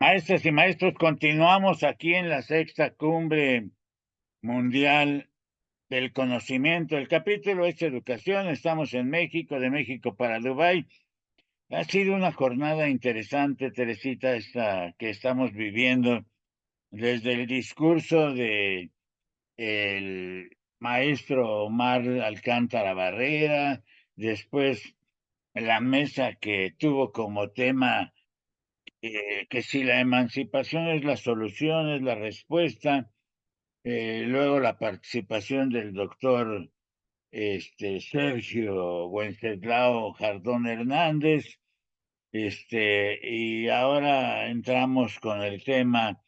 Maestras y maestros, continuamos aquí en la sexta cumbre mundial del conocimiento. El capítulo es educación. Estamos en México, de México para Dubái. Ha sido una jornada interesante, Teresita, esta que estamos viviendo desde el discurso de el maestro Omar Alcántara Barrera, después la mesa que tuvo como tema que si la emancipación es la solución, es la respuesta. Luego la participación del doctor Sergio Wenceslao Jardón Hernández, y ahora entramos con el tema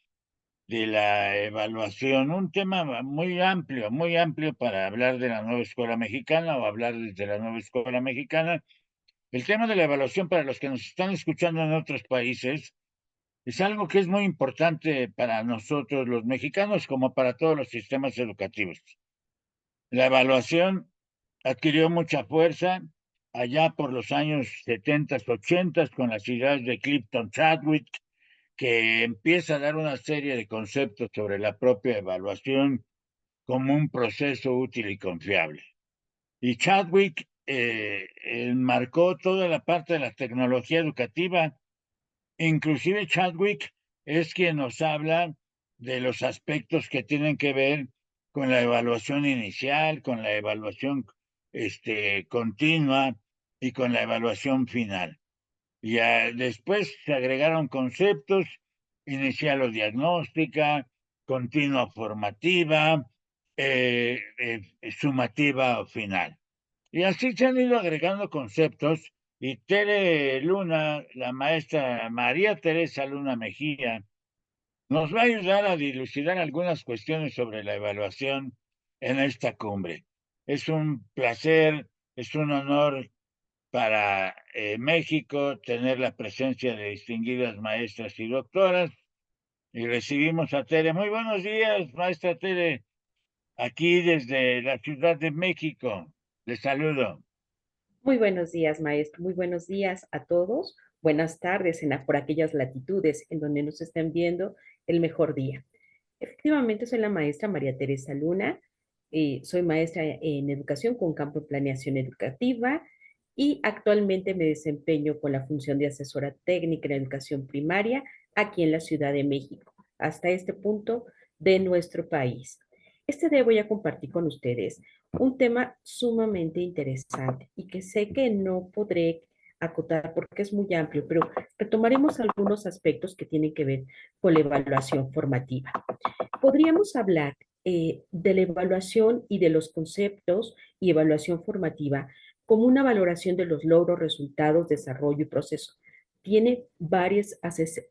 de la evaluación, un tema muy amplio para hablar de la nueva escuela mexicana o hablar desde la nueva escuela mexicana. El tema de la evaluación para los que nos están escuchando en otros países es algo que es muy importante para nosotros los mexicanos como para todos los sistemas educativos. La evaluación adquirió mucha fuerza allá por los años 70, 80 con las ideas de Clifton Chadwick, que empieza a dar una serie de conceptos sobre la propia evaluación como un proceso útil y confiable. Y Chadwick enmarcó toda la parte de la tecnología educativa. Inclusive Chadwick es quien nos habla de los aspectos que tienen que ver con la evaluación inicial, con la evaluación continua y con la evaluación final. Y después se agregaron conceptos, inicial o diagnóstica, continua formativa, sumativa o final. Y así se han ido agregando conceptos y Tere Luna, la maestra María Teresa Luna Mejía, nos va a ayudar a dilucidar algunas cuestiones sobre la evaluación en esta cumbre. Es un placer, es un honor para México tener la presencia de distinguidas maestras y doctoras. Y recibimos a Tere. Muy buenos días, maestra Tere, aquí desde la Ciudad de México. Les saludo. Muy buenos días, maestro. Muy buenos días a todos. Buenas tardes por aquellas latitudes en donde nos estén viendo el mejor día. Efectivamente, soy la maestra María Teresa Luna. Soy maestra en educación con campo en planeación educativa y actualmente me desempeño con la función de asesora técnica en educación primaria aquí en la Ciudad de México, hasta este punto de nuestro país. Este día voy a compartir con ustedes un tema sumamente interesante y que sé que no podré acotar porque es muy amplio, pero retomaremos algunos aspectos que tienen que ver con la evaluación formativa. Podríamos hablar de la evaluación y de los conceptos y evaluación formativa como una valoración de los logros, resultados, desarrollo y proceso. Tiene varias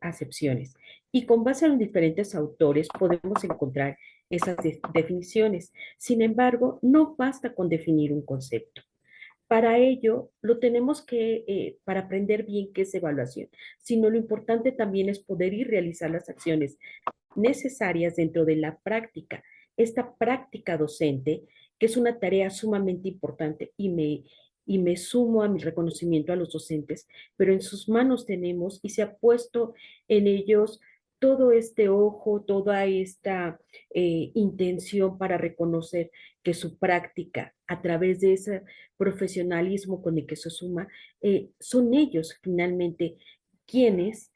acepciones y con base en diferentes autores podemos encontrar esas definiciones. Sin embargo, no basta con definir un concepto. Para ello, lo tenemos que, para aprender bien qué es evaluación, sino lo importante también es poder ir realizar las acciones necesarias dentro de la práctica. Esta práctica docente, que es una tarea sumamente importante y me sumo a mi reconocimiento a los docentes, pero en sus manos tenemos y se ha puesto en ellos todo este ojo, toda esta intención para reconocer que su práctica, a través de ese profesionalismo con el que se suma, son ellos finalmente quienes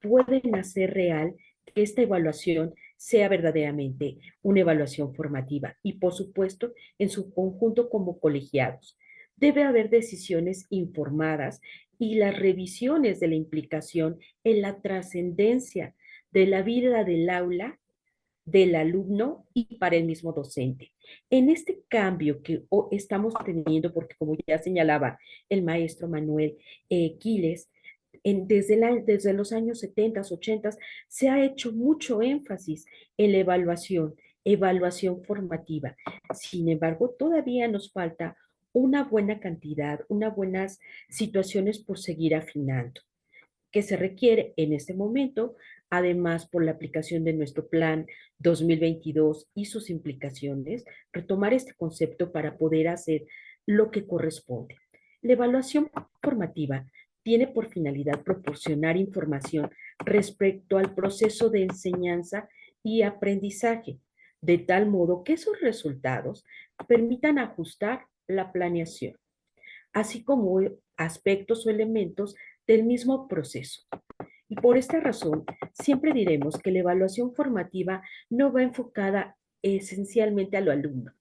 pueden hacer real que esta evaluación sea verdaderamente una evaluación formativa y, por supuesto, en su conjunto como colegiados. Debe haber decisiones informadas y las revisiones de la implicación en la trascendencia de la vida del aula, del alumno y para el mismo docente. En este cambio que estamos teniendo, porque como ya señalaba el maestro Manuel Quiles, desde los años 70, 80, se ha hecho mucho énfasis en la evaluación formativa. Sin embargo, todavía nos falta una buena cantidad, unas buenas situaciones por seguir afinando que se requiere en este momento, además por la aplicación de nuestro plan 2022 y sus implicaciones, retomar este concepto para poder hacer lo que corresponde. La evaluación formativa tiene por finalidad proporcionar información respecto al proceso de enseñanza y aprendizaje, de tal modo que esos resultados permitan ajustar la planeación, así como aspectos o elementos del mismo proceso. Y por esta razón, siempre diremos que la evaluación formativa no va enfocada esencialmente a lo alumno,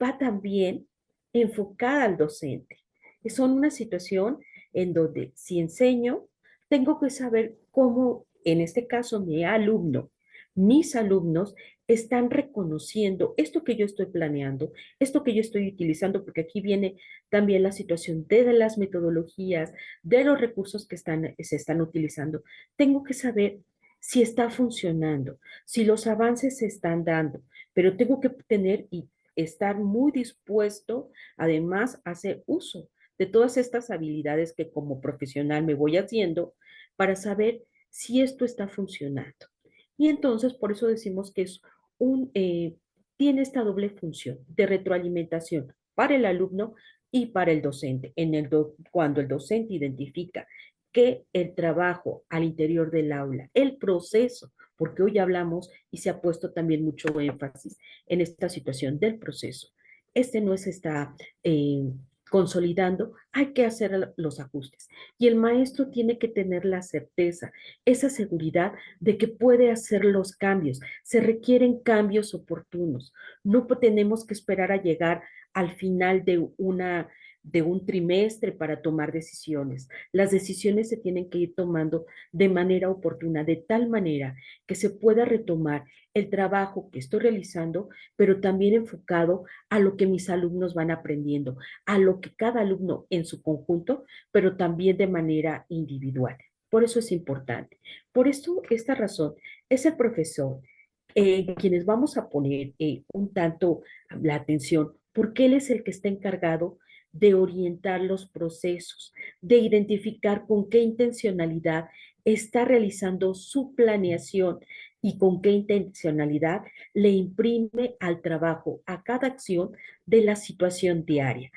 va también enfocada al docente. Son una situación en donde si enseño, tengo que saber cómo, en este caso, mi alumno, mis alumnos están reconociendo esto que yo estoy planeando, esto que yo estoy utilizando, porque aquí viene también la situación de las metodologías, de los recursos que se están utilizando. Tengo que saber si está funcionando, si los avances se están dando, pero tengo que tener y estar muy dispuesto, además, a hacer uso de todas estas habilidades que como profesional me voy haciendo para saber si esto está funcionando. Y entonces, por eso decimos que es tiene esta doble función de retroalimentación para el alumno y para el docente. Cuando el docente identifica que el trabajo al interior del aula, el proceso, porque hoy hablamos y se ha puesto también mucho énfasis en esta situación del proceso. Este no se está consolidando, hay que hacer los ajustes. Y el maestro tiene que tener la certeza, esa seguridad de que puede hacer los cambios. Se requieren cambios oportunos. No tenemos que esperar a llegar al final de un trimestre para tomar decisiones. Las decisiones se tienen que ir tomando de manera oportuna, de tal manera que se pueda retomar el trabajo que estoy realizando, pero también enfocado a lo que mis alumnos van aprendiendo, a lo que cada alumno en su conjunto, pero también de manera individual. Por eso es importante. Por esto, esta razón, es el profesor quienes vamos a poner un tanto la atención, porque él es el que está encargado de orientar los procesos, de identificar con qué intencionalidad está realizando su planeación y con qué intencionalidad le imprime al trabajo, a cada acción de la situación diaria.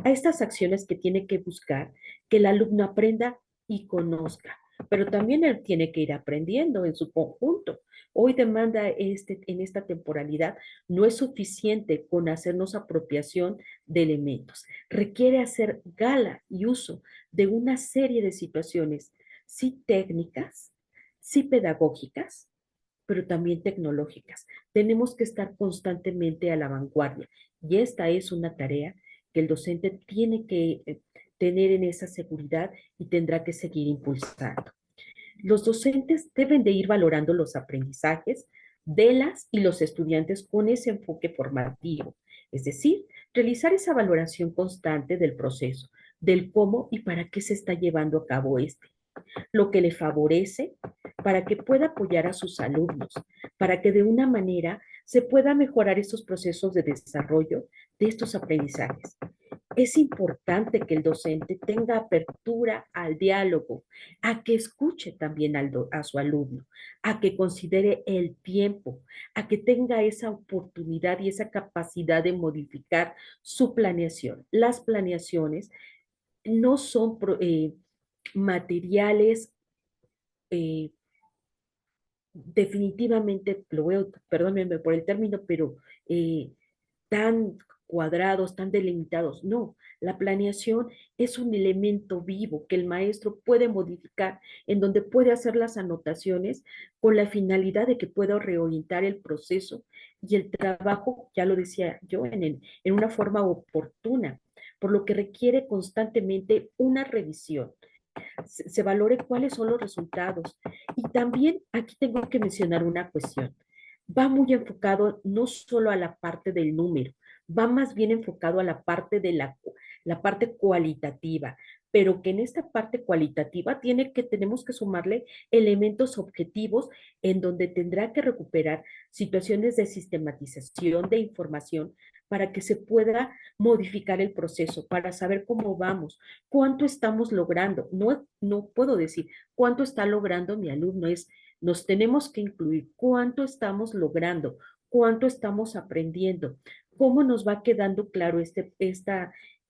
A estas acciones que tiene que buscar que el alumno aprenda y conozca, pero también él tiene que ir aprendiendo en su conjunto. Hoy demanda en esta temporalidad, no es suficiente con hacernos apropiación de elementos. Requiere hacer gala y uso de una serie de situaciones, sí técnicas, sí pedagógicas, pero también tecnológicas. Tenemos que estar constantemente a la vanguardia y esta es una tarea que el docente tiene que tener en esa seguridad y tendrá que seguir impulsando. Los docentes deben de ir valorando los aprendizajes de las y los estudiantes con ese enfoque formativo, es decir, realizar esa valoración constante del proceso, del cómo y para qué se está llevando a cabo este, lo que le favorece para que pueda apoyar a sus alumnos, para que de una manera se pueda mejorar estos procesos de desarrollo de estos aprendizajes. Es importante que el docente tenga apertura al diálogo, a que escuche también a su alumno, a que considere el tiempo, a que tenga esa oportunidad y esa capacidad de modificar su planeación. Las planeaciones no son materiales eh, definitivamente, perdónenme por el término, pero tan cuadrados, tan delimitados. No, la planeación es un elemento vivo que el maestro puede modificar, en donde puede hacer las anotaciones con la finalidad de que pueda reorientar el proceso y el trabajo, ya lo decía yo, en una forma oportuna, por lo que requiere constantemente una revisión se valore cuáles son los resultados. Y también aquí tengo que mencionar una cuestión. Va muy enfocado no solo a la parte del número, va más bien enfocado a la parte de la parte cualitativa, pero que en esta parte cualitativa tenemos que sumarle elementos objetivos en donde tendrá que recuperar situaciones de sistematización de información para que se pueda modificar el proceso, para saber cómo vamos, cuánto estamos logrando. No, no puedo decir cuánto está logrando mi alumno, nos tenemos que incluir cuánto estamos logrando, cuánto estamos aprendiendo, cómo nos va quedando claro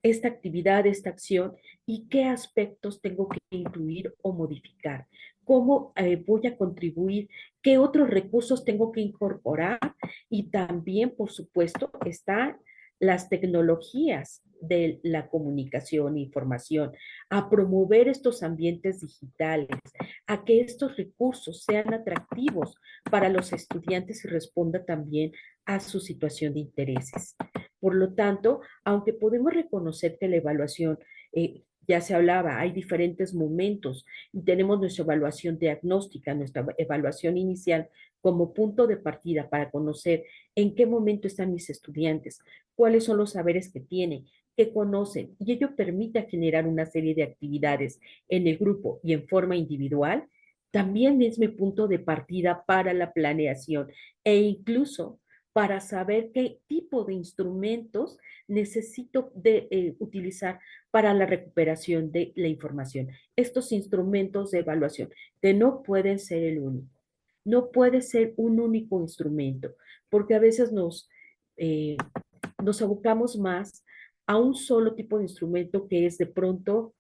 esta actividad, esta acción y qué aspectos tengo que incluir o modificar, cómo voy a contribuir, qué otros recursos tengo que incorporar y también, por supuesto, están las tecnologías de la comunicación e información, a promover estos ambientes digitales, a que estos recursos sean atractivos para los estudiantes y responda también a su situación de intereses. Por lo tanto, aunque podemos reconocer que la evaluación, ya se hablaba, hay diferentes momentos y tenemos nuestra evaluación diagnóstica, nuestra evaluación inicial como punto de partida para conocer en qué momento están mis estudiantes, cuáles son los saberes que tienen, qué conocen, y ello permite generar una serie de actividades en el grupo y en forma individual, también es mi punto de partida para la planeación e incluso para saber qué tipo de instrumentos necesito utilizar para la recuperación de la información. Estos instrumentos de evaluación, que no pueden ser el único, no puede ser un único instrumento, porque a veces eh, nos abocamos más a un solo tipo de instrumento que es de pronto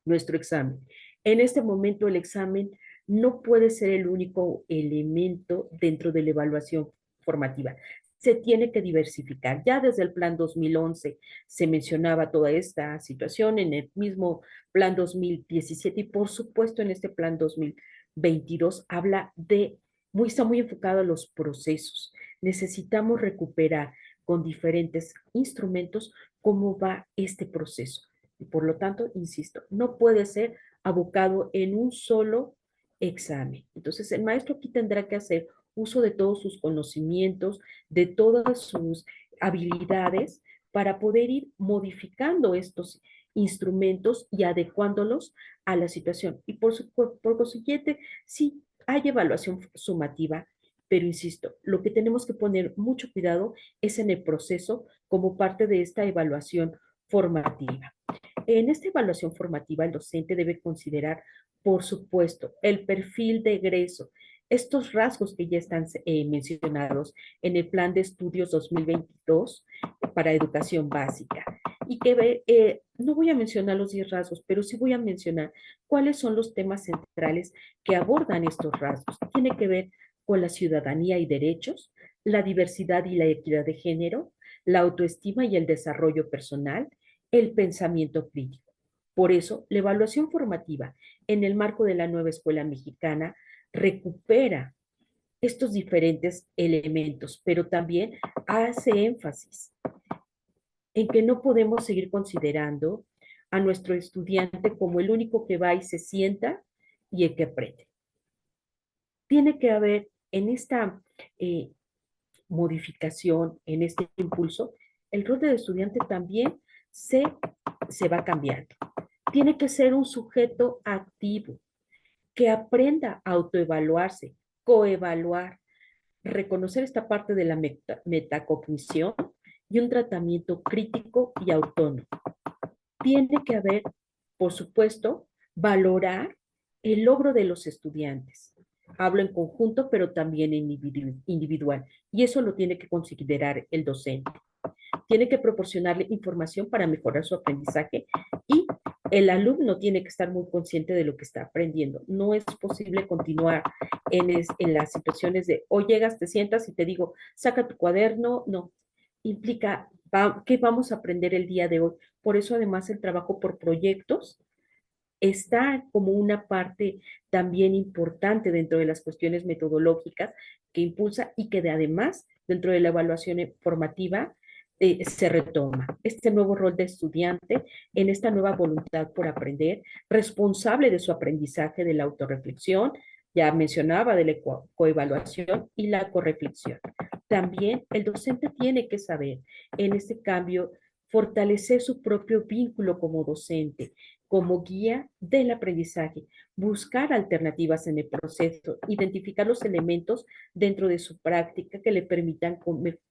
nuestro examen. En este momento el examen no puede ser el único elemento dentro de la evaluación formativa. Se tiene que diversificar. Ya desde el plan 2011 se mencionaba toda esta situación, en el mismo plan 2017 y por supuesto en este plan 2022 habla está muy enfocado a los procesos. Necesitamos recuperar con diferentes instrumentos cómo va este proceso. Y por lo tanto, insisto, no puede ser abocado en un solo examen. Entonces, el maestro aquí tendrá que hacer uso de todos sus conocimientos, de todas sus habilidades para poder ir modificando estos instrumentos y adecuándolos a la situación. Y por consiguiente, sí, hay evaluación sumativa, pero insisto, lo que tenemos que poner mucho cuidado es en el proceso como parte de esta evaluación formativa. En esta evaluación formativa, el docente debe considerar, por supuesto, el perfil de egreso, estos rasgos que ya están mencionados en el Plan de Estudios 2022 para Educación Básica. Y que no voy a mencionar los 10 rasgos, pero sí voy a mencionar cuáles son los temas centrales que abordan estos rasgos. Tiene que ver con la ciudadanía y derechos, la diversidad y la equidad de género, la autoestima y el desarrollo personal, el pensamiento crítico. Por eso, la evaluación formativa en el marco de la nueva escuela mexicana recupera estos diferentes elementos, pero también hace énfasis en que no podemos seguir considerando a nuestro estudiante como el único que va y se sienta y el que aprende. Tiene que haber en esta eh, modificación, en este impulso, el rol del estudiante también se, se va cambiando. Tiene que ser un sujeto activo, que aprenda a autoevaluarse, coevaluar, reconocer esta parte de la metacognición y un tratamiento crítico y autónomo. Tiene que haber, por supuesto, valorar el logro de los estudiantes. Hablo en conjunto, pero también en individual. Y eso lo tiene que considerar el docente. Tiene que proporcionarle información para mejorar su aprendizaje y el alumno tiene que estar muy consciente de lo que está aprendiendo. No es posible continuar en las situaciones de hoy llegas, te sientas y te digo, saca tu cuaderno. No, implica qué vamos a aprender el día de hoy. Por eso además el trabajo por proyectos está como una parte también importante dentro de las cuestiones metodológicas que impulsa y que además dentro de la evaluación formativa se retoma. Este nuevo rol de estudiante en esta nueva voluntad por aprender, responsable de su aprendizaje, de la autorreflexión, ya mencionaba de la coevaluación y la correflexión. También el docente tiene que saber en este cambio fortalecer su propio vínculo como docente, como guía del aprendizaje, buscar alternativas en el proceso, identificar los elementos dentro de su práctica que le permitan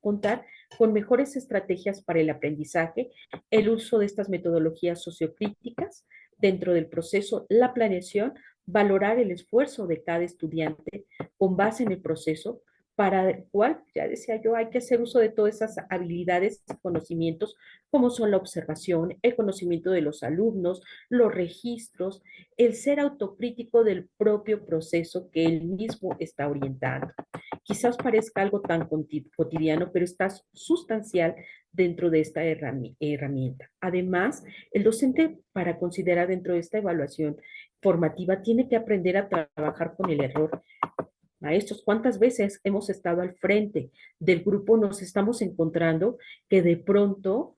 contar con mejores estrategias para el aprendizaje, el uso de estas metodologías sociocríticas dentro del proceso, la planeación, valorar el esfuerzo de cada estudiante con base en el proceso, para el cual, ya decía yo, hay que hacer uso de todas esas habilidades y conocimientos, como son la observación, el conocimiento de los alumnos, los registros, el ser autocrítico del propio proceso que él mismo está orientando. Quizás parezca algo tan cotidiano, pero está sustancial dentro de esta herramienta. Además, el docente, para considerar dentro de esta evaluación formativa, tiene que aprender a trabajar con el error. Maestros, ¿cuántas veces hemos estado al frente del grupo? Nos estamos encontrando que de pronto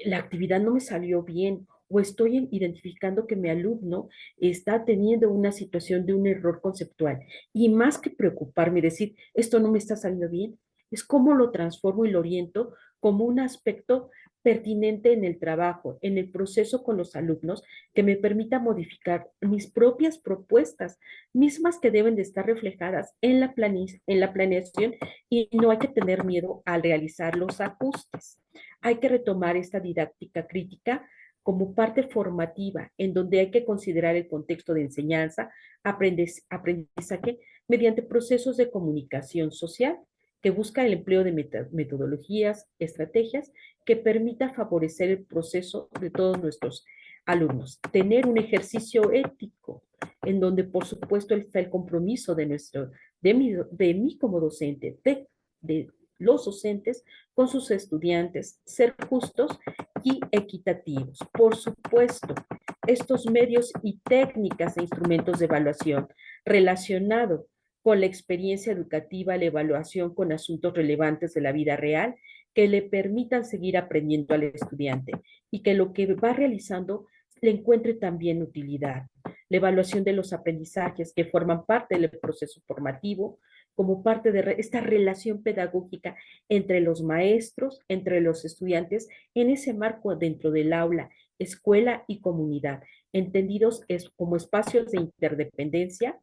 la actividad no me salió bien o estoy identificando que mi alumno está teniendo una situación de un error conceptual. Y más que preocuparme y decir, esto no me está saliendo bien, es cómo lo transformo y lo oriento como un aspecto pertinente en el trabajo, en el proceso con los alumnos, que me permita modificar mis propias propuestas, mismas que deben de estar reflejadas en en la planeación, y no hay que tener miedo al realizar los ajustes. Hay que retomar esta didáctica crítica como parte formativa, en donde hay que considerar el contexto de enseñanza, aprendizaje, mediante procesos de comunicación social que busca el empleo de metodologías, estrategias que permita favorecer el proceso de todos nuestros alumnos. Tener un ejercicio ético, en donde por supuesto está el compromiso de mí como docente, de los docentes con sus estudiantes, ser justos y equitativos. Por supuesto, estos medios y técnicas e instrumentos de evaluación relacionado con la experiencia educativa, la evaluación con asuntos relevantes de la vida real, que le permitan seguir aprendiendo al estudiante y que lo que va realizando le encuentre también utilidad. La evaluación de los aprendizajes que forman parte del proceso formativo, como parte de esta relación pedagógica entre los maestros, entre los estudiantes, en ese marco dentro del aula, escuela y comunidad, entendidos como espacios de interdependencia,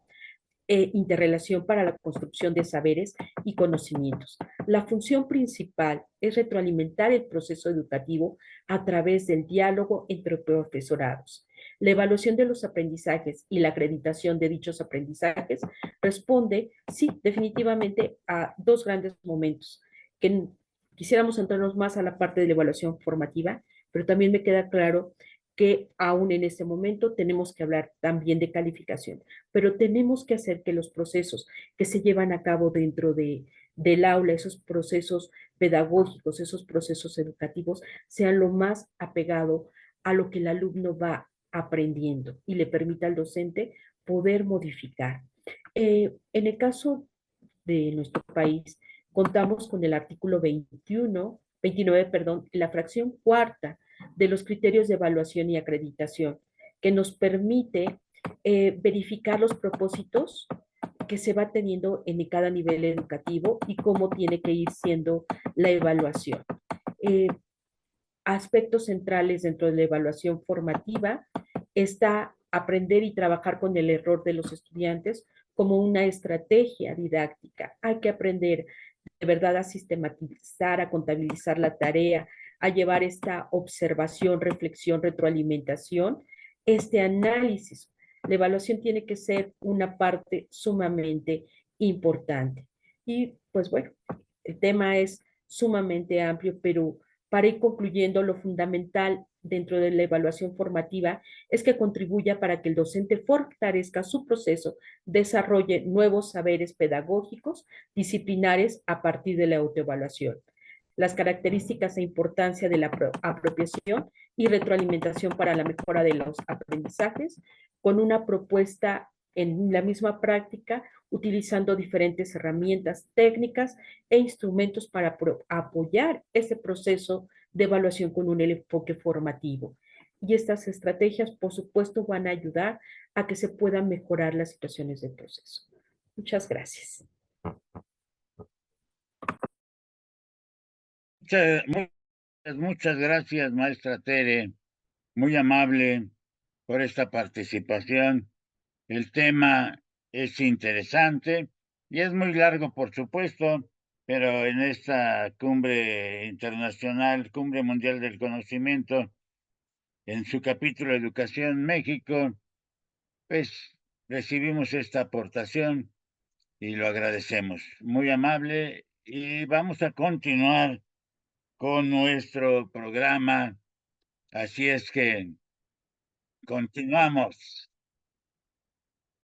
interrelación para la construcción de saberes y conocimientos. La función principal es retroalimentar el proceso educativo a través del diálogo entre profesorados. La evaluación de los aprendizajes y la acreditación de dichos aprendizajes responde, sí, definitivamente a dos grandes momentos, que quisiéramos centrarnos más a la parte de la evaluación formativa, pero también me queda claro que aún en este momento tenemos que hablar también de calificación, pero tenemos que hacer que los procesos que se llevan a cabo del aula, esos procesos pedagógicos, esos procesos educativos, sean lo más apegado a lo que el alumno va aprendiendo y le permita al docente poder modificar. En el caso de nuestro país, contamos con el artículo 29, perdón, la fracción cuarta de los criterios de evaluación y acreditación, que nos permite verificar los propósitos que se va teniendo en cada nivel educativo y cómo tiene que ir siendo la evaluación. Eh, Aspectos centrales dentro de la evaluación formativa está aprender y trabajar con el error de los estudiantes como una estrategia didáctica. Hay que aprender de verdad a sistematizar, a contabilizar la tarea, a llevar esta observación, reflexión, retroalimentación, este análisis. La evaluación tiene que ser una parte sumamente importante. Y pues bueno, el tema es sumamente amplio, pero para ir concluyendo, lo fundamental dentro de la evaluación formativa es que contribuya para que el docente fortalezca su proceso, desarrolle nuevos saberes pedagógicos, disciplinares a partir de la autoevaluación. Las características e importancia de la apropiación y retroalimentación para la mejora de los aprendizajes, con una propuesta en la misma práctica, utilizando diferentes herramientas técnicas e instrumentos para apoyar ese proceso de evaluación con un enfoque formativo. Y estas estrategias, por supuesto, van a ayudar a que se puedan mejorar las situaciones del proceso. Muchas gracias. Muchas gracias, maestra Tere. Muy amable por esta participación. El tema es interesante y es muy largo, por supuesto, pero en esta cumbre internacional, Cumbre Mundial del Conocimiento, en su capítulo Educación México, pues recibimos esta aportación y lo agradecemos. Muy amable y vamos a continuar con nuestro programa. Así es que continuamos.